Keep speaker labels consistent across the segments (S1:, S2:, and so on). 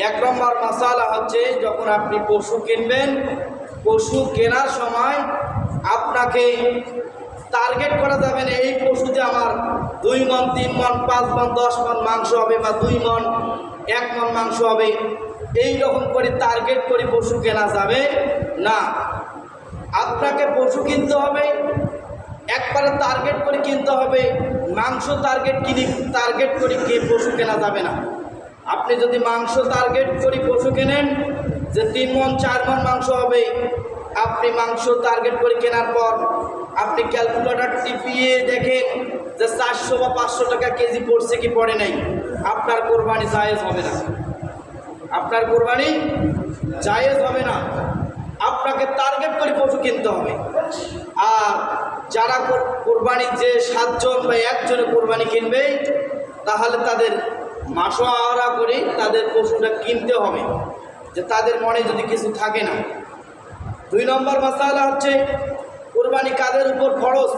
S1: এক নম্বর মাসালা হচ্ছে, যখন আপনি পশু কিনবেন, পশু কেনার সময় আপনাকে টার্গেট করা যাবে না এই পশুতে আমার 2 মণ 3 মণ 5 মণ 10 মণ মাংস হবে বা 2 মণ 1 মণ মাংস হবে, এই রকম করে টার্গেট করে পশু কেনা যাবে না। আপনাকে পশু কিনতে হবে, একবারে টার্গেট করে কিনতে হবে। মাংস টার্গেট করে পশু কেনা যাবে না। আপনি যদি মাংস টার্গেট করে পশু কেনেন যে 3 মণ 4 মণ মাংস হবে, আপনি মাংস টার্গেট করে কেনার পর আপনি ক্যালকুলেটর টিপিয়ে দেখেন যে 400 বা 500 টাকা কেজি পড়ছে কি পড়ে নাই, আপনার কোরবানি জায়েজ হবে না। আপনার কোরবানি জায়েজ হবে না। আপনাকে টার্গেট করে পশু কিনতে হবে। আর যারা কোরবানি যে 7 জন বা 1 জনে কোরবানি কিনবে, তাহলে তাদের মাসোয়ারা করে তাদের পশুটা কিনতে হবে, যে তাদের মনে যদি কিছু থাকে না। 2 নম্বর মাসালা হচ্ছে, কোরবানি কাদের উপর ফরজ,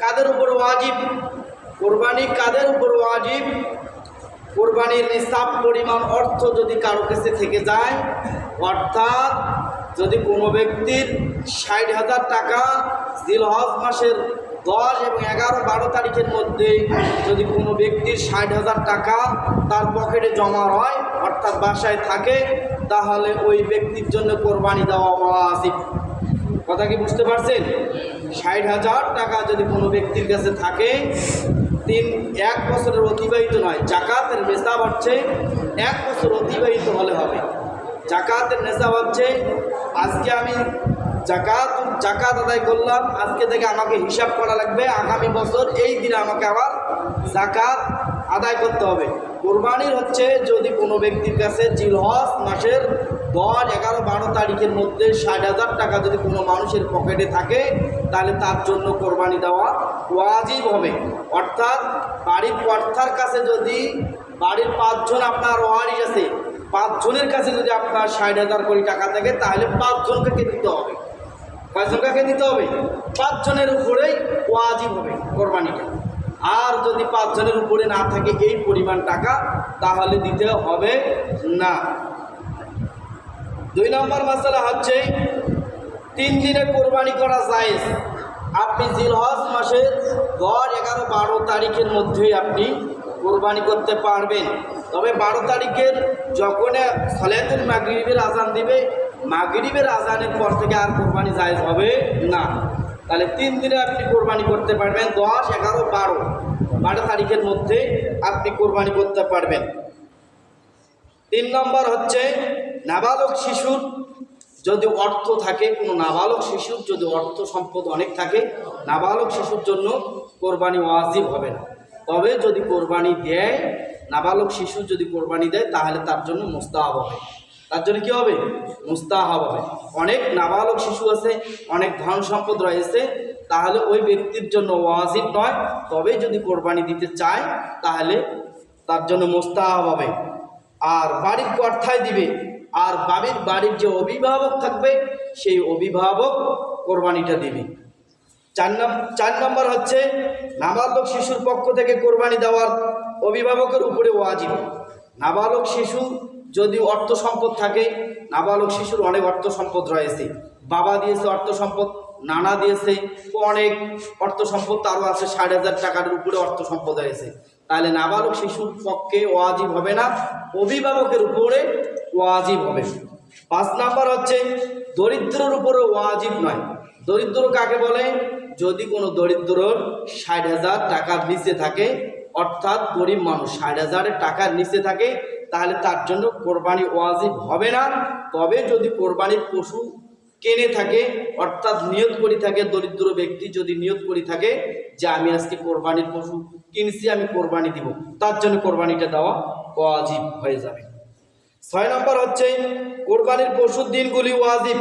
S1: কাদের উপর ওয়াজিব। কোরবানি কাদের উপর ওয়াজিব? কোরবানির নিসাব পরিমাণ অর্থ যদি কারো কাছে থেকে যায়, অর্থাৎ যদি কোনো ব্যক্তির 60,000 টাকা জিলহজ মাসের 10 এবং 11, 12 তারিখের মধ্যে যদি কোনো ব্যক্তির 60,000 টাকা তার পকেটে জমা হয়, অর্থাৎ বাসায় থাকে, তাহলে ওই ব্যক্তির জন্য কোরবানি দেওয়া ওয়াজিব। কথা কি বুঝতে পারছেন? 60,000 টাকা যদি কোনো ব্যক্তির কাছে থাকে, 1 বছরের অতিবাহিত নয়, জাকাতের নিসাব হচ্ছে 1 বছর অতিবাহিত হলে হবে। জাকাতের নিসাব হচ্ছে, আজকে আমি জাকাত আদায় করলাম, আজকে থেকে আমাকে হিসাব করা লাগবে, আগামী বছর এই দিনে আমাকে আবার জাকাত আদায় করতে হবে। কোরবানির হচ্ছে, যদি কোনো ব্যক্তির কাছে জিলহজ মাসের 10, 11, 12 তারিখের মধ্যে 60,000 টাকা যদি কোনো মানুষের পকেটে থাকে, তাহলে তার জন্য কোরবানি দেওয়া ওয়াজিব হবে। অর্থাৎ বাড়ির কর্তার কাছে যদি বাড়ির 5 জন আপনার ওয়ারিশ আছে, 5 জনের কাছে যদি আপনার 60,000 কোটি টাকা থাকে, তাহলে 5 জনকে দিতে হবে। কয়জনকে দিতে হবে? 5 জনের উপরেই ওয়াজিব হবে কোরবানিটা। আর যদি 5 জনের উপরে না থাকে এই পরিমাণ টাকা, তাহলে দিতে হবে না। 2 নম্বর মাসালা হচ্ছে, 3 দিনে কোরবানি করা জায়েজ। আপনি জিলহজ মাসের 10, 11, 12 তারিখের মধ্যেই আপনি কোরবানি করতে পারবেন। তবে 12 তারিখের যখন সালাতুল মাগরিবের আজান দিবে, মাগরিবের আজানের পর থেকে আর কোরবানি জায়েজ হবে না। তাহলে 3 দিনে আপনি কোরবানি করতে পারবেন। 10, 11, 12 তারিখের মধ্যে আপনি কোরবানি করতে পারবেন। 3 নম্বর হচ্ছে, নাবালক শিশুর যদি অর্থ থাকে, কোনো নাবালক শিশুর যদি অর্থ সম্পদ অনেক থাকে, নাবালক শিশুর জন্য কোরবানি ওয়াজিব হবে না। তবে যদি কোরবানি দেয়, নাবালক শিশু যদি কোরবানি দেয়, তাহলে তার জন্য মুস্তাহাব হবে। তার জন্য কী হবে? মুস্তাহাব হবে। অনেক নাবালক শিশু আছে, অনেক ধন সম্পদ রয়েছে, তাহলে ওই ব্যক্তির জন্য ওয়াজিব নয়। তবে যদি কোরবানি দিতে চায়, তাহলে তার জন্য মুস্তাহাব হবে। আর বাড়ির কর্তায় দিবে, আর বাড়ির যে অভিভাবক থাকবে, সেই অভিভাবক কোরবানিটা দিবে। 4 নম্বর হচ্ছে, নাবালক শিশুর পক্ষ থেকে কোরবানি দেওয়ার অভিভাবকের উপরে ওয়াজিব। নাবালক শিশু যদি অর্থ সম্পদ থাকে, নাবালক শিশুর অনেক অর্থ সম্পদ রয়েছে, বাবা দিয়েছে অর্থ সম্পদ, নানা দিয়েছে অনেক অর্থ সম্পদ, তারও আছে 60,000 টাকার উপরে অর্থ সম্পদ রয়েছে, তাহলে নাবালক শিশুর পক্ষে ওয়াজিব হবে না, অভিভাবকের উপরে ওয়াজিব হবে। 5 নম্বর হচ্ছে, দরিদ্রের উপরে ওয়াজিব নয়। দরিদ্র কাকে বলে? যদি কোনো দরিদ্রর 60,000 টাকার নিচে থাকে, অর্থাৎ গরিব মানুষ 60,000 টাকার নিচে থাকে, তাহলে তার জন্য কোরবানি ওয়াজিব হবে না। তবে যদি কোরবানির পশু কেনে থাকে, অর্থাৎ নিয়ত করে থাকে, দরিদ্র ব্যক্তি যদি নিয়ত করে থাকে যে আমি আজকে কোরবানির পশু কিনছি, আমি কোরবানি দিব, তার জন্য কোরবানিটা দেওয়া ওয়াজিব হয়ে যাবে। 6 নম্বর হচ্ছে, কোরবানির পশুর দিনগুলি ওয়াজিব।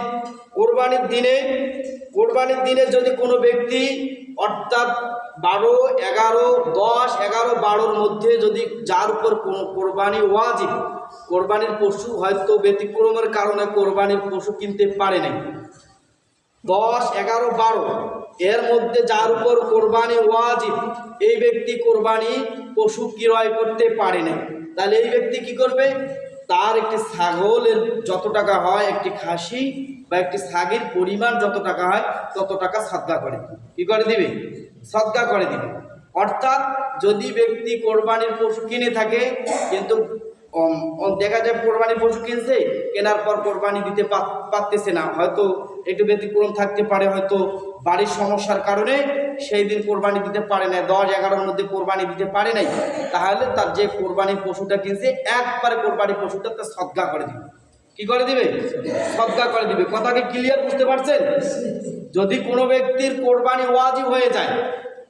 S1: কোরবানির দিনে যদি কোনো ব্যক্তি, অর্থাৎ 12, 11, 10, 11, 12 মধ্যে যদি যার উপর কোরবানি ওয়াজিব, কোরবানির পশু হয়তো ব্যতিক্রমের কারণে কোরবানির পশু কিনতে পারে নাই, 10, 11, 12 এর মধ্যে যার উপর কোরবানি ওয়াজিব, এই ব্যক্তি কোরবানি পশু ক্রয় করতে পারে না, তাহলে এই ব্যক্তি কি করবে? তার একটি ছাগলের যত টাকা হয়, একটি খাসি বা একটি ছাগের পরিমাণ যত টাকা হয় তত টাকা সদকা করে দিবে। কী করে দিবে? সদকা করে দিবে। অর্থাৎ যদি ব্যক্তি কোরবানির পশু কিনে থাকে, কিন্তু দেখা যায় কোরবানির পশু কিনছে, কেনার পর কোরবানি দিতে পারতেছে না, হয়তো একটু ব্যতিক্রম থাকতে পারে, হয়তো বাড়ির সমস্যার কারণে সেই দিন কোরবানি দিতে পারে না, 10-11-র মধ্যে কোরবানি দিতে পারে নাই, তাহলে তার যে কোরবানির পশুটা কিনছে একবারে কোরবানির পশুটা তার সদকা করে দিবে। কি করে দিবে? সদকা করে দিবে। কথাকে ক্লিয়ার বুঝতে পারছেন? যদি কোনো ব্যক্তির কোরবানি ওয়াজিব হয়ে যায়,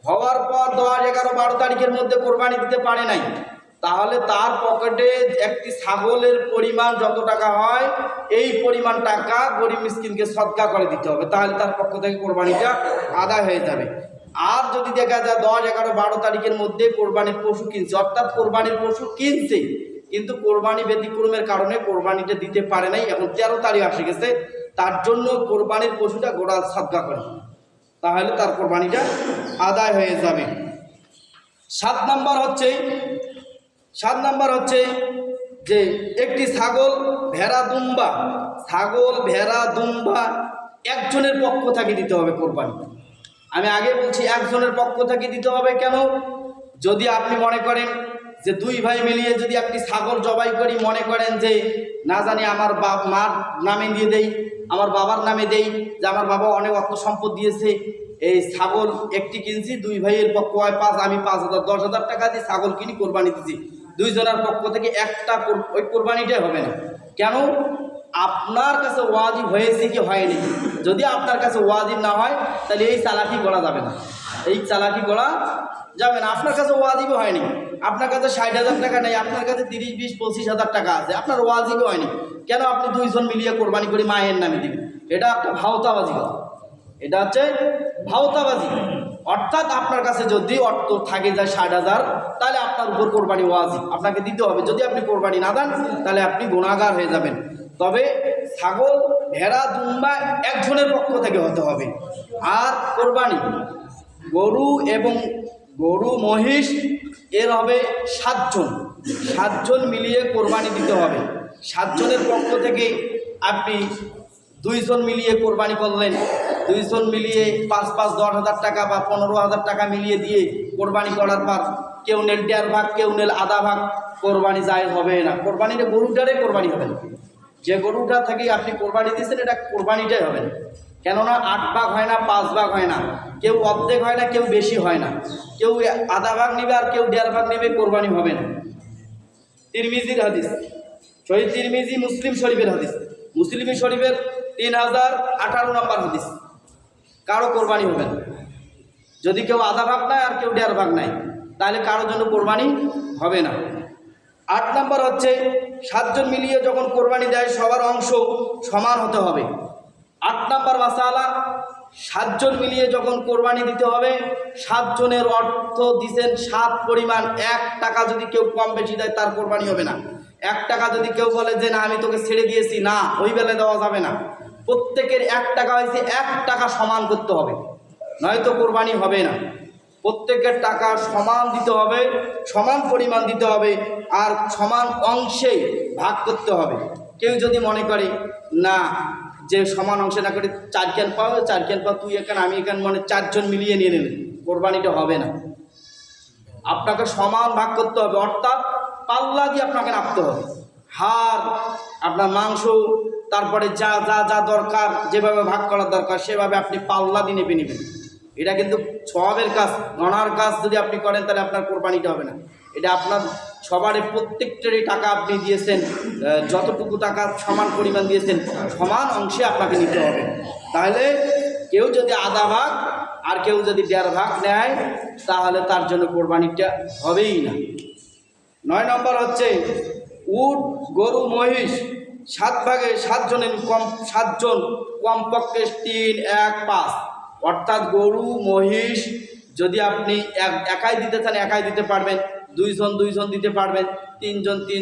S1: হওয়ার পর 10-11-12 তারিখের মধ্যে কোরবানি দিতে পারে নাই, তাহলে তার পকেটে একটি ছাগলের পরিমাণ যত টাকা হয় এই পরিমাণ টাকা গরিব মিসকিনকে সদকা করে দিতে হবে, তাহলে তার পক্ষ থেকে কোরবানিটা আদায় হয়ে যাবে। আর যদি দেখা যায় 10-11-12 তারিখের মধ্যে কোরবানির পশু কিনছে, অর্থাৎ কোরবানির পশু কিনছে কিন্তু কোরবানি ব্যতিক্রমের কারণে কোরবানিটা দিতে পারে নাই, এখন 13 তারিখ আসে গেছে, তার জন্য কোরবানির পশুটা গোড়া সদকা করে, তাহলে তার কোরবানিটা আদায় হয়ে যাবে। 7 নাম্বার হচ্ছে যে একটি ছাগল ভেড়া দুম্বা একজনের পক্ষ থেকে দিতে হবে কোরবানি। আমি আগে বলছি একজনের পক্ষ থেকে দিতে হবে। কেন? যদি আপনি মনে করেন যে 2 ভাই মিলিয়ে যদি একটি ছাগল জবাই করি, মনে করেন যে না জানি আমার মার নামে দিয়ে দেই, আমার বাবার নামে দেই, যে আমার বাবা অনেক অর্থ সম্পদ দিয়েছে, এই ছাগল একটি কিনছি, 2 ভাইয়ের পক্ষ হয় 5, আমি 5,000 10,000 টাকা দিয়ে ছাগল কিনি, কোরবানি দিচ্ছি, 2 জনের পক্ষ থেকে একটা ওই কোরবানিটাই হবে না। কেন? আপনার কাছে ওয়াজিব হয়েছে কি হয়নি? যদি আপনার কাছে ওয়াজিব না হয় তাহলে এই চালাকি করা যাবে না, আপনার কাছে ওয়াজিবও হয়নি, আপনার কাছে 60,000 টাকা নেই, আপনার কাছে 30, 20, 25,000 টাকা আছে, আপনার ওয়াজিবও হয়নি, কেন আপনি 2 জন মিলিয়ে কোরবানি করে মায়ের নামে দিবেন? এটা একটা ভাওতাবাজি কথা, এটা হচ্ছে ভাওতাবাজি। অর্থাৎ আপনার কাছে যদি অর্থ থাকে যায় 60,000, তাহলে আপনার উপর কোরবানি ওয়াজিব, আপনাকে দিতে হবে। যদি আপনি কোরবানি না দেন তাহলে আপনি গুনাহগার হয়ে যাবেন। তবে ছাগল, ভেড়া, দুম্বা একজনের পক্ষ থেকে হতে হবে। আর কোরবানি গরু মহিষ এর হবে 7 জন মিলিয়ে কোরবানি দিতে হবে। 7 জনের পক্ষ থেকে আপনি 2 জন মিলিয়ে কোরবানি করলেন, 2 জন মিলিয়ে 5-5, 10,000 টাকা বা 15,000 টাকা মিলিয়ে দিয়ে কোরবানি করার পর কেউ নেল 1.5 ভাগ, কেউ নেল আধা ভাগ, কোরবানি জায়েজ হবে না। কোরবানিটা গরুটারে কোরবানি হবে না, যে গরুটা থেকে আপনি কোরবানি দিচ্ছেন এটা কোরবানিটাই হবে না। কেননা 8 ভাগ হয় না, 5 ভাগ হয় না, কেউ অর্ধেক হয় না, কেউ বেশি হয় না, কেউ আধা ভাগ নেবে আর কেউ 1.5 ভাগ নেবে, কোরবানি হবে না। তিরমিজির হাদিস, সহিহ তিরমিজি, মুসলিম শরীফের হাদিস, মুসলিম শরীফের 3018 নম্বর হাদিস, কারো কোরবানি হবে না। যদি কেউ আধা ভাগ নেয় আর কেউ 1.5 ভাগ নেয়, তাহলে কারোর জন্য কোরবানি হবে না। 8 নম্বর হচ্ছে 7 জন মিলিয়ে যখন কোরবানি দেয় সবার অংশ সমান হতে হবে। 8 নম্বর মাসালা, 7 জন মিলিয়ে যখন কোরবানি দিতে হবে, 7 জনের অর্থ দিচ্ছেন 7 পরিমাণ, 1 টাকা যদি কেউ কম বেশি দেয় তার কোরবানি হবে না। 1 টাকা যদি কেউ বলে যে না আমি তোকে ছেড়ে দিয়েছি, না, ওই বেলায় দেওয়া যাবে না। প্রত্যেকের 1 টাকা হয়েছে 1 টাকা সমান করতে হবে, নয়তো কোরবানি হবে না। প্রত্যেকের টাকা সমান দিতে হবে, সমান পরিমাণ দিতে হবে, আর সমান অংশে ভাগ করতে হবে। কেউ যদি মনে করে না যে সমান অংশে না করে 4 ক্যান পাও, 4 ক্যান পাও, তুই এখান আমি এখান, মানে 4 জন মিলিয়ে নিয়ে নেবেন, কোরবানিটা হবে না। আপনাকে সমান ভাগ করতে হবে, অর্থাৎ পাল্লা দিয়ে আপনাকে নাপতে হবে। হাড়, আপনার মাংস, তারপরে যা যা যা দরকার, যেভাবে ভাগ করার দরকার সেভাবে আপনি পাল্লা দিয়ে নেবে নেবেন। এটা কিন্তু সওয়াবের কাজ, গণার কাজ যদি আপনি করেন তাহলে আপনার কোরবানিটা হবে না। এটা আপনার সবারই প্রত্যেকটারই টাকা আপনি দিয়েছেন, যতটুকু টাকা সমান পরিমাণ দিয়েছেন সমান অংশে আপনাকে নিতে হবে। তাহলে কেউ যদি আধা ভাগ আর কেউ যদি 1.5 ভাগ নেয় তাহলে তার জন্য কোরবানিটা হবেই না। 9 নম্বর হচ্ছে উট, গরু, মহিষ 7 ভাগে 7 জনের কম, 7 জন কমপক্ষে 3, 1, 5, অর্থাৎ গরু মহিষ যদি আপনি একাই দিতে চান একাই দিতে পারবেন, 2 জন দিতে পারবেন, 3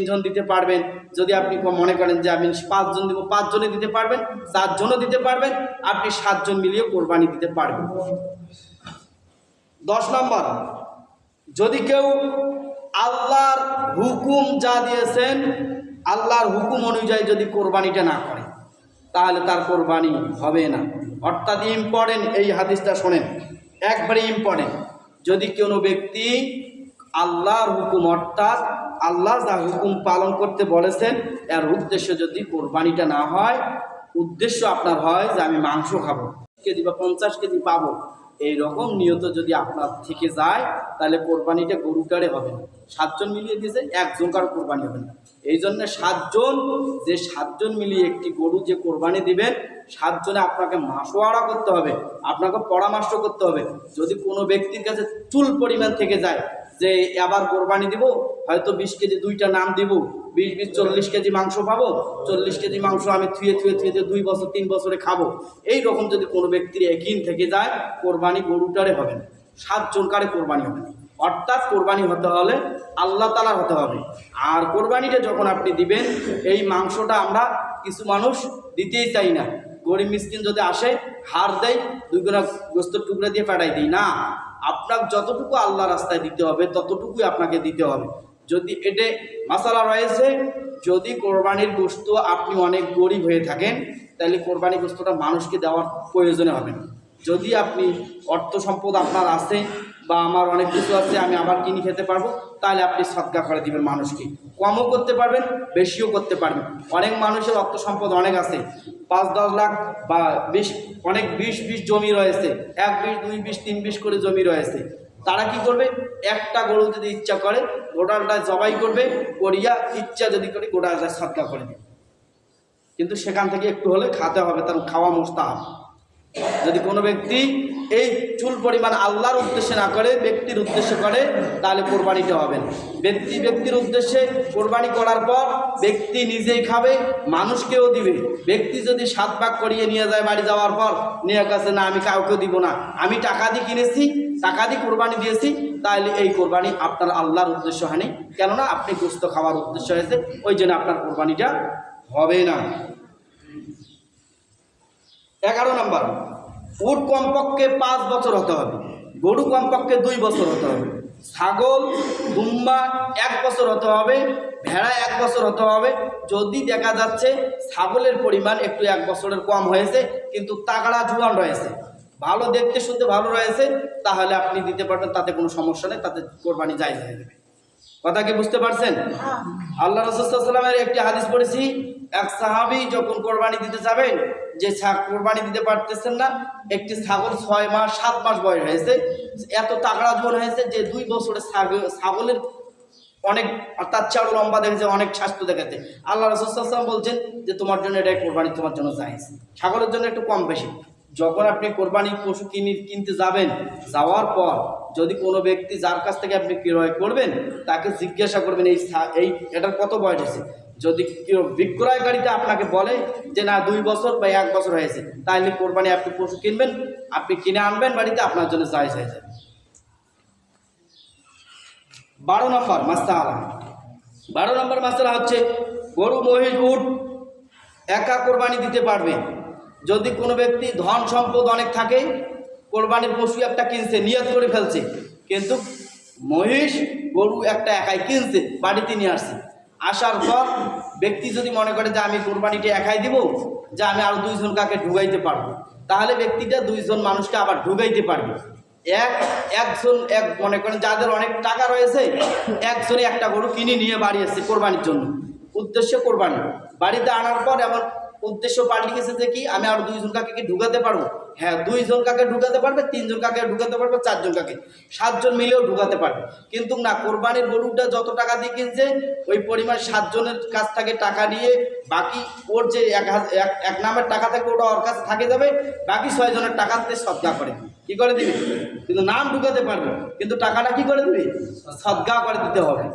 S1: জন দিতে পারবেন। যদি আপনি মনে করেন যে আমি 5 জন দিব, 5 জনে দিতে পারবেন, 4 জনও দিতে পারবেন, আপনি 7 জন মিলিয়ে কোরবানি দিতে পারবেন। 10 নম্বর, যদি কেউ আল্লাহর হুকুম যা দিয়েছেন আল্লাহর হুকুম অনুযায়ী যদি কোরবানিটা না করে তাহলে তার কোরবানি হবে না। অর্থাৎ ইম্পর্টেন্ট, এই হাদিসটা শোনেন, একবারে ইম্পর্টেন্ট। যদি কোনো ব্যক্তি আল্লাহর হুকুম অর্থাৎ আল্লাহ যা হুকুম পালন করতে বলেছেন এর উদ্দেশ্য যদি কোরবানিটা না হয়, উদ্দেশ্য আপনার হয় যে আমি মাংস খাবো, কেজি বা 50 কেজি পাবো, এই রকম নিয়ত যদি আপনার থেকে যায় তাহলে কোরবানিটা গরুটারে হবে না। 7 জন মিলিয়ে দিয়েছে, একজন কারো কোরবানি হবে না। এই জন্য 7 জন, যে 7 জন মিলিয়ে একটি গরু যে কোরবানি দিবেন, 7 জনে আপনাকে মাসোয়ারা করতে হবে, আপনাকে পরামর্শ করতে হবে। যদি কোনো ব্যক্তির কাছে চুল পরিমাণ থেকে যায় যে আবার কোরবানি দিব, হয়তো 20 কেজি দুইটা নাম দিব, 20 40 কেজি মাংস পাবো, 40 কেজি মাংস আমি থুয়ে 2 বছর 3 বছরে খাবো, এই রকম যদি কোনো ব্যক্তির একদিন থেকে যায় কোরবানি গরুটারে হবে না, 7 জন কারে কোরবানি হবে না। অর্থাৎ কোরবানি হতে হলে আল্লাহ তাআলার হতে হবে। আর কোরবানিটা যখন আপনি দিবেন, এই মাংসটা আমরা কিছু মানুষ দিতেই চাই না, গরিব মিসকিন যদি আসে হাড় দেয় 2 গোনা গোস্তের টুকরা দিয়ে পাঠাই দিই না। আপনার যতটুকু আল্লাহ রাস্তায় দিতে হবে ততটুকুই আপনাকে দিতে হবে। যদি এটা মাসালা রয়েছে, যদি কোরবানির গোস্ত আপনি অনেক গরিব হয়ে থাকেন তাহলে কোরবানি গোস্তটা মানুষকে দেওয়ার প্রয়োজনে হবে না। যদি আপনি অর্থ সম্পদ আপনার আছে বা আমার অনেক কিছু আছে, আমি আবার কিনে খেতে পারবো, তাহলে আপনি সদকা করে দিবেন মানুষকে। কমও করতে পারবেন, বেশিও করতে পারবেন। অনেক মানুষের অর্থ সম্পদ অনেক আছে, 5-10 লাখ বা 20 অনেক 20 জমি রয়েছে, 1 বিশ 2 বিশ 3 বিশ করে জমি রয়েছে। তারা কি করবে, একটা গরু যদি ইচ্ছা করে গোটাটা জবাই করবে, করিয়া ইচ্ছা যদি করে গোটাটা সদকা করে দেবে। কিন্তু সেখান থেকে একটু হলে খেতে হবে, তার খাওয়া মুস্তাহাব। যদি কোনো ব্যক্তি এই চুল পরিমাণ আল্লাহর উদ্দেশ্যে না করে ব্যক্তির উদ্দেশ্যে করে তাহলে কোরবানিটা হবে না। ব্যক্তির উদ্দেশ্যে কোরবানি করার পর ব্যক্তি নিজেই খাবে, মানুষকেও দিবে। ব্যক্তি যদি 7 ভাগ করিয়ে নিয়ে যায় বাড়ি যাওয়ার পর, নিয়ে গেছে না আমি কাউকে দিব না, আমি টাকা দিয়ে কিনেছি, টাকা দিয়ে কোরবানি দিয়েছি, তাহলে এই কোরবানি আপনার আল্লাহর উদ্দেশ্য হয়নি, কেননা আপনি গোস্ত খাওয়ার উদ্দেশ্য হয়েছে, ওই জন্য আপনার কোরবানিটা হবে না। 11 নম্বর, উট কমপক্ষে 5 বছর হতে হবে, গরু কমপক্ষে 2 বছর হতে হবে, ছাগল দুম্বা 1 বছর হতে হবে, ভেড়া 1 বছর হতে হবে। যদি দেখা যাচ্ছে ছাগলের পরিমাণ একটু 1 বছরের কম হয়েছে কিন্তু তাগড়া জোয়ান রয়েছে, ভালো দেখতে শুনতে ভালো রয়েছে, তাহলে আপনি দিতে পারবেন, তাতে কোনো সমস্যা নেই, তাতে কোরবানি জায়েজ হয়ে যাবে। কথা কি বুঝতে পারছেন? আল্লাহ রাসূল সাল্লাল্লাহু আলাইহি ওয়াসাল্লামের একটি হাদিস পড়েছি, এক সাহাবী যখন কোরবানি দিতে যাবেন, যে কোরবানি দিতে পারতেছেন না, একটি ছাগল 6 মাস 7 মাস বয়স হয়েছে, এত তাগড়া জোয়ান হয়েছে যে 2 বছরের ছাগলের অনেক তার চেয়ে আরো লম্বা দেখেছে, অনেক স্বাস্থ্য দেখাতে। আল্লাহ রাসূল সাল্লাল্লাহু আলাইহি ওয়াসাল্লাম বলছেন যে তোমার জন্য এটা কোরবানি তোমার জন্য জায়েজ। ছাগলের জন্য একটু কম বেশি। যখন আপনি কোরবানি পশু কিনতে যাবেন, যাওয়ার পর যদি কোনো ব্যক্তি যার কাছ থেকে আপনি ক্রয় করবেন তাকে জিজ্ঞাসা করবেন এই এটার কত বয়স হয়েছে। যদি বিক্রয়কারীটা আপনাকে বলে যে না 2 বছর বা 1 বছর হয়েছে, তাহলে কোরবানি আপনি পশু কিনবেন, আপনি কিনে আনবেন বাড়িতে, আপনার জন্য জায়েজ হয়ে যাবে। 12 নম্বর মাসআলা, 12 নম্বর মাসআলা হচ্ছে গরু মহিষ উট একা কোরবানি দিতে পারবে। যদি কোনো ব্যক্তি ধন সম্পদ অনেক থাকে, কোরবানির পশু একটা কিনছে, নিয়ত করে ফেলছে, কিন্তু মহিষ গরু একটা একাই কিনছে, বাড়িতে নিয়ে আসছে, আসার পর ব্যক্তি যদি মনে করে যে আমি কোরবানিটা একাই দিব, যে আমি আরও 2 জন কাকে ঢুকাইতে পারবো, তাহলে ব্যক্তিটা 2 জন মানুষকে আবার ঢুকাইতে পারবে। একজন মনে করেন যাদের অনেক টাকা রয়েছে, একজনে একটা গরু কিনে নিয়ে বাড়ি আসছে কোরবানির জন্য, উদ্দেশ্য কোরবানি, বাড়িতে আনার পর এমন উদ্দেশ্য পাল্টে গেছে যে কি আমি আরো 2 জন কাকে কি ঢুকাতে পারবো। হ্যাঁ, 2 জন কাকে ঢুকাতে পারবে, 3 জন কাকে ঢুকাতে পারবে, 4 জন কাকে, 7 জন মিলেও ঢুকাতে পারবে। কিন্তু না, কোরবানির গরুটা যত টাকা দিয়ে কিনছে ওই পরিমাণ 7 জনের কাছ থেকে টাকা নিয়ে বাকি ওর যে এক নামের টাকা থাকে ওটা ওর কাছে থাকে যাবে, বাকি 6 জনের টাকাতে সদকা করে কি করে দিবে, কিন্তু নাম ঢুকাতে পারবে, কিন্তু টাকাটা কি করে দিবে, সদকা করে দিতে হবে।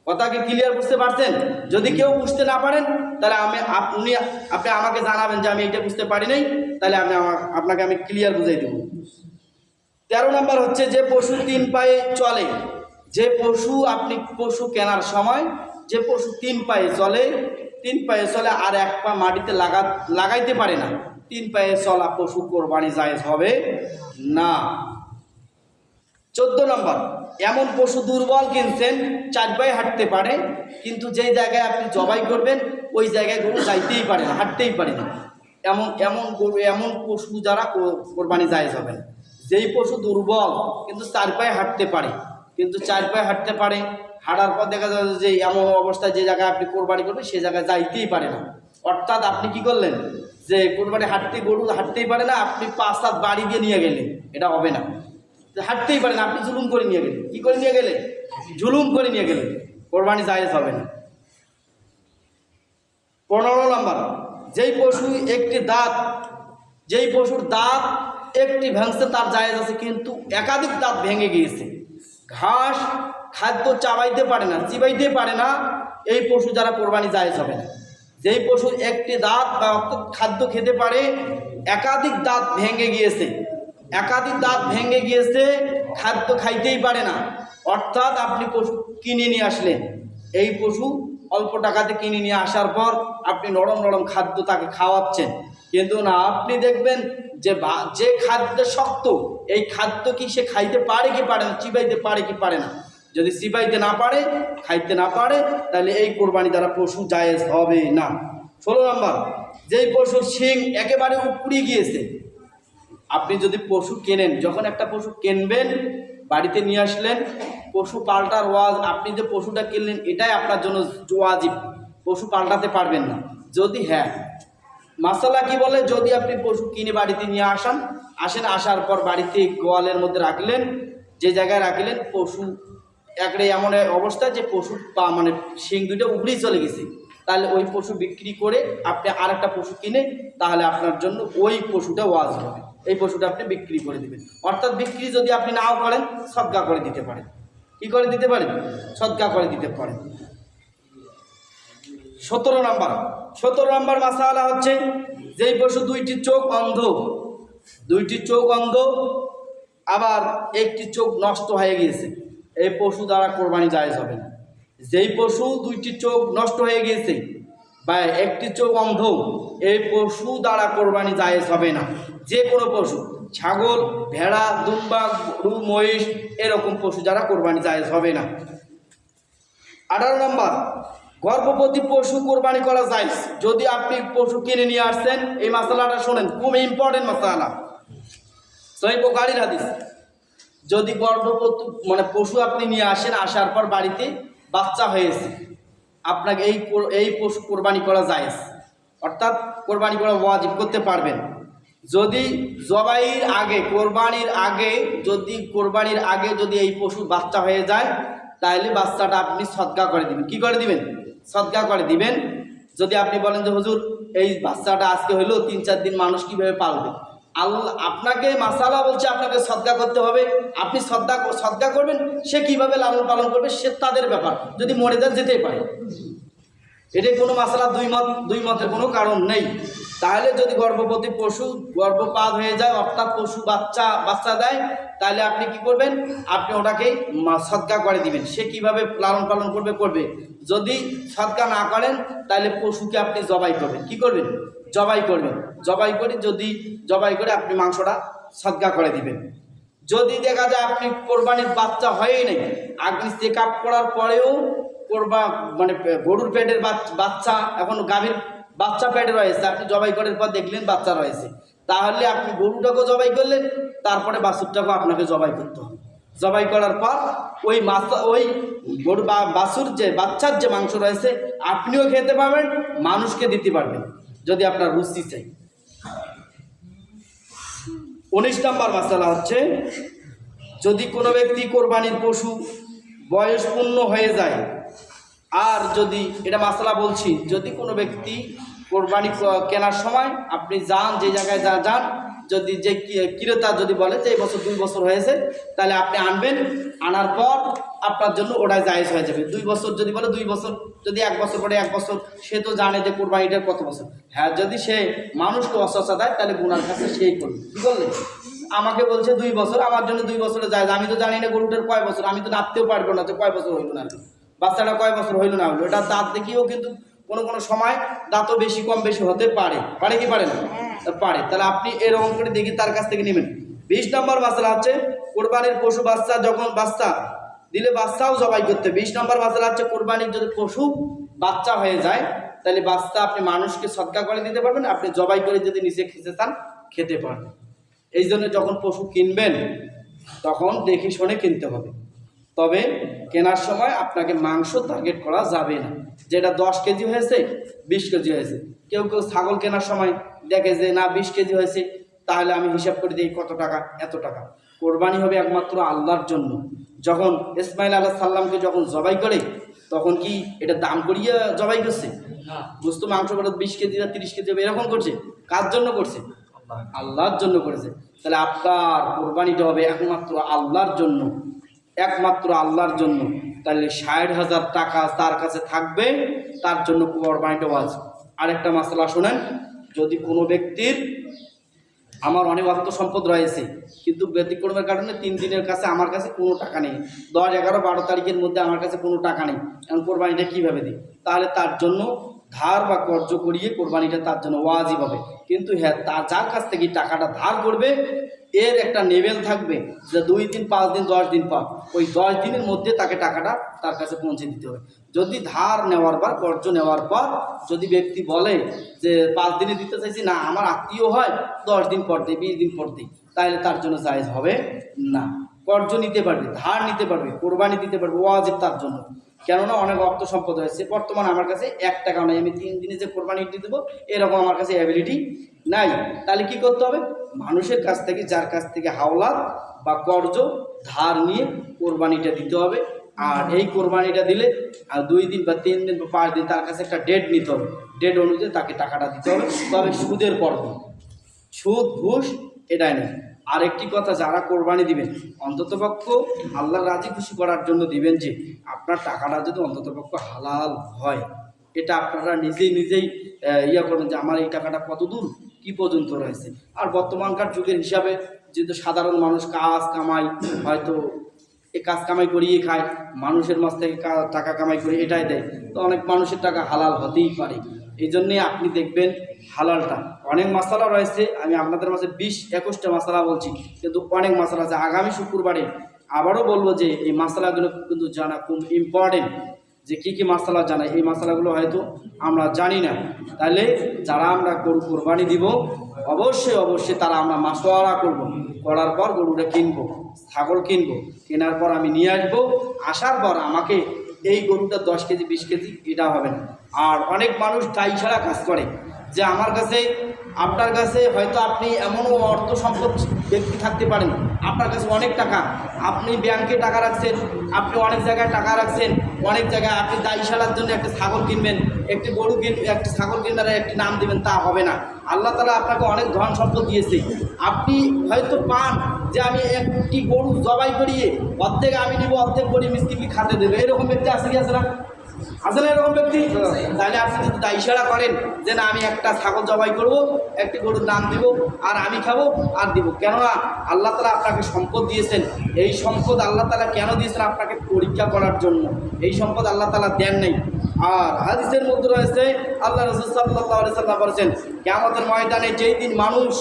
S1: কথা কি ক্লিয়ার বুঝতে পারছেন? যদি কেউ বুঝতে না পারেন তাহলে আপনি আমাকে জানাবেন যে আমি এটা বুঝতে পারি নাই, তাহলে আপনাকে আমি ক্লিয়ার বুঝাই দেব। 13 নম্বর হচ্ছে যে পশু 3 পায়ে চলে, যে পশু আপনি পশু কেনার সময় যে পশু 3 পায়ে চলে, 3 পায়ে চলে আর 1 পা মাটিতে লাগাইতে পারে না, 3 পায়ে চলা পশু কোরবানি জায়েজ হবে না। 14 নম্বর, এমন পশু দুর্বল কিনছেন 4 পায়ে হাঁটতে পারে, কিন্তু যেই জায়গায় আপনি জবাই করবেন ওই জায়গায় গরু যাইতেই পারে না, হাঁটতেই পারে না। এমন পশু যারা কোরবানি জায়েজ হবে না। যেই পশু দুর্বল কিন্তু 4 পায়ে হাঁটতে পারে, কিন্তু 4 পায়ে হাঁটতে পারে, হাঁটার পর দেখা যাচ্ছে যে এমন অবস্থায় যে জায়গায় আপনি কোরবানি করবেন সেই জায়গায় যাইতেই পারে না। অর্থাৎ আপনি কি করলেন, যে কোরবানি গরু হাঁটতেই পারে না, আপনি 5-7 বাড়ি দিয়ে নিয়ে গেলেন, এটা হবে না। হাঁটতেই পারে না, আপনি জুলুম করে নিয়ে গেলেন। কি করে নিয়ে গেলেন? জুলুম করে নিয়ে গেলেন, কোরবানি জায়েজ হবে না। 15 নম্বর, যেই পশুর দাঁত একটি ভাঙছে তার জায়েজ আছে, কিন্তু একাধিক দাঁত ভেঙে গিয়েছে, ঘাস খাদ্য চাবাইতে পারে না, চিবাইতে পারে না, এই পশু যারা কোরবানি জায়েজ হবে না। যেই পশু একটি দাঁত বা খাদ্য খেতে পারে, একাধিক দাঁত ভেঙে গিয়েছে, খাদ্য খাইতেই পারে না, অর্থাৎ আপনি পশু কিনে নিয়ে আসলেন, এই পশু অল্প টাকাতে কিনে নিয়ে আসার পর আপনি নরম নরম খাদ্য তাকে খাওয়াচ্ছেন, কিন্তু না, আপনি দেখবেন যে খাদ্য শক্ত, এই খাদ্য কি সে খাইতে পারে কি পারে না, চিবাইতে পারে কি পারে না। যদি চিবাইতে না পারে, খাইতে না পারে, তাহলে এই কোরবানি দ্বারা পশু জায়েজ হবে না। 16 নম্বর, যেই পশুর শিং একেবারে উপড়ে গিয়েছে। আপনি যদি পশু কেনেন, যখন একটা পশু কিনবেন, বাড়িতে নিয়ে আসলেন, পশু পাল্টার আপনি যে পশুটা কিনলেন এটাই আপনার জন্য ওয়াজিব, পশু পাল্টাতে পারবেন না। যদি মাসালা কি বলে, যদি আপনি পশু কিনে বাড়িতে নিয়ে আসার পর বাড়িতে গোয়ালের মধ্যে রাখলেন, যে জায়গায় রাখলেন, পশু এমন অবস্থা যে পশু শিং দুটো উপরেই চলে গেছে, তাহলে ওই পশু বিক্রি করে আপনি আর একটা পশু কিনে, তাহলে আপনার জন্য ওই পশুটা ওয়াজিব হবে, এই পশুটা আপনি বিক্রি করে দিবেন। অর্থাৎ বিক্রি যদি আপনি নাও করেন, সদকা করে দিতে পারেন। কি করে দিতে পারেন? সদকা করে দিতে পারেন। 17 নম্বর মাসালা হচ্ছে, যেই পশু দুইটি চোখ অন্ধ, আবার একটি চোখ নষ্ট হয়ে গিয়েছে, এই পশু দ্বারা কোরবানি জায়েজ হবে না। যেই পশু দুইটি চোখ নষ্ট হয়ে গিয়েছে বা একটি চোখ অন্ধ, এই পশু দ্বারা কোরবানি জায়েজ হবে না। যে কোনো পশু, ছাগল, ভেড়া, দুম্বা, গরু, মহিষ, এরকম পশু দ্বারা কোরবানি জায়েজ হবে না। 18 নম্বর, গর্ভবতী পশু কোরবানি করা জায়েজ। যদি আপনি পশু কিনে নিয়ে আসছেন, এই মাসালাটা শোনেন, খুব ইম্পর্টেন্ট মাসালা, সহিহ বুখারীর হাদিস। যদি গর্ভবতী পশু আপনি নিয়ে আসার পর বাড়িতে বাচ্চা হয়েছে, আপনাকে এই পশু কোরবানি করা জায়েজ, অর্থাৎ কোরবানি করা ওয়াজিব, করতে পারবেন। যদি কোরবানির আগে যদি এই পশুর বাচ্চা হয়ে যায়, তাহলে বাচ্চাটা আপনি সদকা করে দিবেন। কি করে দিবেন? সদকা করে দিবেন। যদি আপনি বলেন যে হুজুর এই বাচ্চাটা আজকে হইলো, 3-4 দিন মানুষ কিভাবে পালবে, আল্লাহ আপনাকে মাসালা বলছে আপনাকে সদকা করতে হবে, আপনি সদকা করবেন, সে কিভাবে লালন পালন করবে সে তাদের ব্যাপার, যদি মরে যান যেতেই পারে, এটা কোনো মাসালা দুই মতের কোনো কারণ নেই। তাহলে যদি গর্ভবতী পশু গর্ভপাত হয়ে যায়, অর্থাৎ পশু বাচ্চা দেয়, তাহলে আপনি কি করবেন? আপনি ওটাকে সদকা করে দিবেন। সে কিভাবে লালন পালন করবে। যদি সদকা না করেন, তাহলে পশুকে আপনি জবাই করবেন। কি করবেন? জবাই করবেন। জবাই করে আপনি মাংসটা সদকা করে দিবেন। যদি দেখা যায় আপনি কোরবানির বাচ্চা হয়ই নাই, আপনি চেক আপ করার পরেও গরুর পেটের বাচ্চা, এখন গাভীর বাচ্চা পেটে রয়েছে, আপনি জবাই করার পর দেখলেন বাচ্চা রয়েছে, তাহলে আপনি গরুটাকেও জবাই করলেন, তারপরে বাছুরটাকেও আপনাকে জবাই করতে হবে। জবাই করার পর ওই গরু বা বাছুর যে বাচ্চার যে মাংস রয়েছে আপনিও খেতে পারবেন, মানুষকে দিতে পারবেন যদি আপনার রুচি চাই। 19 নম্বর মাসালা হচ্ছে, যদি কোনো ব্যক্তি কোরবানির পশু বয়স পূর্ণ হয়ে যায়, আর যদি এটা মাসালা বলছি, যদি কোনো ব্যক্তি কোরবানি কেনার সময় আপনি যান, যে জায়গায় যান, যদি যে ক্রেতা যদি বলে যে এই বছর 2 বছর হয়েছে, তাহলে আপনি আনবেন, আনার পর আপনার জন্য ওটাই জায়েজ হয়ে যাবে। 2 বছর যদি বলে 2 বছর, যদি 1 বছর পরে 1 বছর, সে তো জানে যে কোরবানিটার কত বছর। হ্যাঁ, যদি সে মানুষকে অসচা দেয়, তাহলে গুনার কাছে সেই করবে। কী বললে? আমাকে বলছে 2 বছর, আমার জন্য 2 বছরে জায়েজ, আমি তো জানি না গরুটার কয় বছর, আমি তো নাপতেও পারবো না যে কয় বছর হইল না, বাচ্চাটা কয় বছর হইল না হইলো। এটা দাঁত দেখিয়েও কিন্তু কোনো সময় দাঁতও বেশি কম বেশি হতে পারে কি পারে না? পারে। তাহলে আপনি এরকম করে দেখি তার কাছ থেকে নেবেন। 20 নম্বর মাসালা হচ্ছে, কোরবানির পশু বাচ্চা যখন বাচ্চা দিলে বাচ্চাও জবাই করতে 20 নম্বর মাসালা হচ্ছে কোরবানির যদি পশু বাচ্চা হয়ে যায় তাহলে বাচ্চা আপনি মানুষকে সদকা করে দিতে পারবেন, আপনি জবাই করে যদি নিচে খেতে চান খেতে পারবেন। এই জন্য যখন পশু কিনবেন তখন দেখে শুনে কিনতে হবে। তবে কেনার সময় আপনাকে মাংস টার্গেট করা যাবে না, যেটা 10 কেজি হয়েছে 20 কেজি হয়েছে। কেউ কেউ ছাগল কেনার সময় দেখে যে না 20 কেজি হয়েছে, তাহলে আমি হিসাব করে দিই কত টাকা, এত টাকা। কোরবানি হবে একমাত্র আল্লাহর জন্য। যখন ইসমাইল আলাইহিস সালামকে যখন জবাই করে তখন কি এটা দাম করিয়ে জবাই করছে? বুঝতো মাংস করে 20 কেজি বা 30 কেজি এরকম করছে। কার জন্য করছে? আল্লাহর জন্য করেছে। তাহলে আপনার কোরবানিটা হবে একমাত্র আল্লাহর জন্য, একমাত্র আল্লাহর জন্য। তাহলে 60,000 টাকা তার কাছে থাকবে, তার জন্য কোরবানিটা ওয়াজিব। আরেকটা মাসলা শোনেন, যদি কোনো ব্যক্তির আমার অনেক অর্থ সম্পদ রয়েছে কিন্তু ব্যতিক্রমের কারণে 3 দিনের কাছে আমার কাছে কোনো টাকা নেই, 10, 11, 12 তারিখের মধ্যে আমার কাছে কোনো টাকা নেই, এখন কোরবানিটা কীভাবে দিই? তাহলে তার জন্য ধার বা কর্জ করিয়ে কোরবানিটা তার জন্য ওয়াজিব হবে। কিন্তু হ্যাঁ, তার যার কাছ থেকে টাকাটা ধার করবে এর একটা লেভেল থাকবে যে 2 দিন, 5 দিন, 10 দিন পর, ওই 10 দিনের মধ্যে তাকে টাকাটা তার কাছে পৌঁছে দিতে হবে। যদি ধার নেওয়ার পর, কর্জ নেওয়ার পর যদি ব্যক্তি বলে যে 5 দিনে দিতে চাইছি না, আমার আত্মীয় হয় 10 দিন পর দিই, 20 দিন পর দিই, তাহলে তার জন্য জায়েজ হবে না। কর্জ নিতে পারবে, ধার নিতে পারবে, কোরবানি দিতে পারবে, ওয়াজিব তার জন্য। কেননা অনেক অর্থ সম্পদ হয়েছে, বর্তমানে আমার কাছে 1 টাকাও নেই, আমি 3 দিনে যে কোরবানি দিয়ে দেবো এরকম আমার কাছে অ্যাবিলিটি নাই। তাহলে কি করতে হবে? মানুষের কাছ থেকে, যার কাছ থেকে হাওলাত বা কর্জ ধার নিয়ে কোরবানিটা দিতে হবে। আর এই কোরবানিটা দিলে আর 2 দিন বা 3 দিন বা 5 দিন তার কাছে একটা ডেট নিতে হবে, ডেট অনুযায়ী তাকে টাকাটা দিতে হবে। তবে সুদের পর্ব, সুদ ঘুষ এটাই নেই। আর একটি কথা, যারা কোরবানি দিবেন অন্ততপক্ষ আল্লাহ রাজি খুশি করার জন্য দিবেন, যে আপনার টাকাটা যদি অন্ততপক্ষ হালাল হয়। এটা আপনারা নিজেই ইয়া করবেন যে আমার এই টাকাটা কত দূর কি পর্যন্ত রয়েছে। আর বর্তমানকার যুগের হিসাবে যেহেতু সাধারণ মানুষ কাজ কামাই, হয়তো এই কাজ কামাই করিয়ে খায়, মানুষের মাছ থেকে টাকা কামাই করে এটাই দেয়, তো অনেক মানুষের টাকা হালাল হতেই পারে। এই জন্যে আপনি দেখবেন হালালটা, অনেক মশলা রয়েছে, আমি আপনাদের মাঝে 20-21টা মশলা বলছি, কিন্তু অনেক মশলা আছে। আগামী শুক্রবারে আবারও বলবো যে এই মশলাগুলো কিন্তু জানা খুব ইম্পর্টেন্ট, যে কী কী মশলা জানা, এই মশলাগুলো হয়তো আমরা জানি না। তাহলে যারা আমরা গরু কোরবানি দিব অবশ্যই তারা আমরা মাসওয়ারা করব, করার পর গরুটা কিনবো, ছাগল কিনবো, কেনার পর আমি নিয়ে আসবো, আসার পর আমাকে এই গরুটা 10 কেজি 20 কেজি এটা হবে না। আর অনেক মানুষ দায়ী ছাড়া কাজ করে, যে আমার কাছে, আপনার কাছে হয়তো আপনি এমনও অর্থ সম্পদ ব্যক্তি থাকতে পারেন, আপনার কাছে অনেক টাকা, আপনি ব্যাংকে টাকা রাখছেন, আপনি অনেক জায়গায় টাকা রাখছেন, অনেক জায়গায় আপনি দায়ী ছাড়ার জন্য একটা ছাগল কিনবেন, একটি গরু একটি ছাগল কিনবেন, একটি নাম দেবেন, তা হবে না। আল্লাহ তাআলা আপনাকে অনেক ধন সম্পদ দিয়েছে, আপনি হয়তো পান যে আমি একটি গরু জবাই করিয়ে অর্ধেক আমি নিব, অর্ধেক গরু মিসকিনকে খাতে দেবে, এরকম ব্যক্তি আছে কি আছে না? আছে না এরকম ব্যক্তি? তাহলে আপনি যদি দায়ী ছাড়া করেন যে না আমি একটা ছাগল জবাই করব, একটি গরুর নাম দিব, আর আমি খাবো আর দিব, কেননা আল্লাহ তাআলা আপনাকে সম্পদ দিয়েছেন। এই সম্পদ আল্লাহ তাআলা কেন দিয়েছেন? আপনাকে পরীক্ষা করার জন্য। এই সম্পদ আল্লাহ তাআলা দেন নাই। আর হাদিসের মধ্যে রয়েছে, আল্লাহ রাসূল সাল্লাল্লাহু আলাইহি ওয়াসাল্লাম বলেছেন, কিয়ামতের ময়দানে যেই দিন মানুষ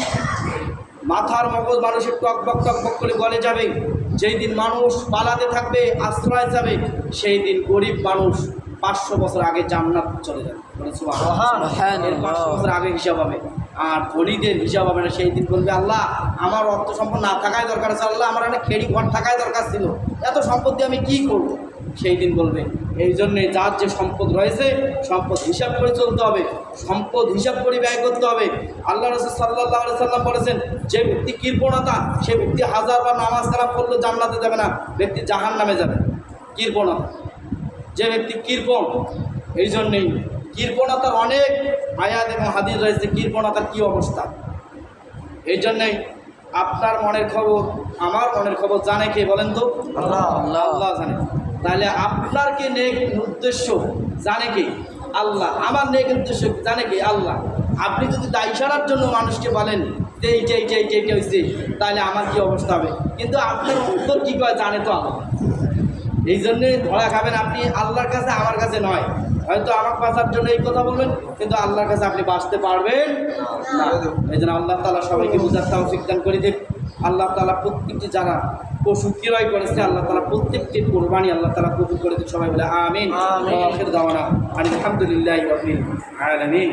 S1: মাথার মগজ মানুষের টকবক করে গলে যাবে, যেই দিন মানুষ পালাতে থাকবে, আশ্রয় যাবে, সেই দিন গরিব মানুষ 500 বছর আগে জান্নাত চলে যাবে। 500 বছর আগে হিসাব হবে। আর ধনীদের হিসাব হবে না। সেই দিন বলবে, আল্লাহ আমার অর্থ সম্পদ না থাকাই দরকার আছে, আল্লাহ আমার একটা খেড়ি ঘর থাকাই দরকার ছিল, এত সম্পদ দিয়ে আমি কী করব? সেই দিন বলবে। এই জন্যে যার যে সম্পদ রয়েছে সম্পদ হিসাব করে চলতে হবে, সম্পদ হিসাব করে ব্যয় করতে হবে। আল্লাহ রাসূল সাল্লাল্লাহু আলাইহি ওয়াসাল্লাম বলেছেন, যে ব্যক্তি কৃপণতা, সে ব্যক্তি 1000 বার নামাজ কালাম পড়লেও জান্নাতে যাবে না, ব্যক্তি জাহান্নামে যাবে। কৃপণতা, যে ব্যক্তি কৃপণ, এই জন্যেই কৃপণতার অনেক আয়াত এবং হাদিস রয়েছে, কৃপণতার কী অবস্থা। এই জন্যেই আপনার মনের খবর, আমার মনের খবর জানে কে বলেন তো? আল্লাহ জানে। তাহলে আপনার কি নেক উদ্দেশ্য জানে কে? আল্লাহ। আমার নেক উদ্দেশ্য জানে কে? আল্লাহ। আপনি যদি দায়ী ছাড়ার জন্য মানুষকে বলেন যে এইটা হয়েছে, তাহলে আমার কি অবস্থা হবে? কিন্তু আপনার উত্তর কী করে জানে তো আল্লাহ। এই জন্যে ধরা খাবেন আপনি আল্লাহর কাছে, আমার কাছে নয়। হয়তো আমার বাঁচার জন্য এই কথা বলবেন, কিন্তু আল্লাহর কাছে আপনি বাঁচতে পারবেন না। এই জন্য আল্লাহ তাআলা সবাইকে বুঝার তৌফিক দান করে দেন। আল্লাহ তাআলা প্রত্যেকটি যারা পশু ক্রয় করেছে আল্লাহ তাআলা প্রত্যেকটির কোরবানি আল্লাহ তাআলা কবুল করে দিন। সবাই বলে আমিন। আখির দাওয়ানা আলহামদুলিল্লাহি রাব্বিল আলামিন।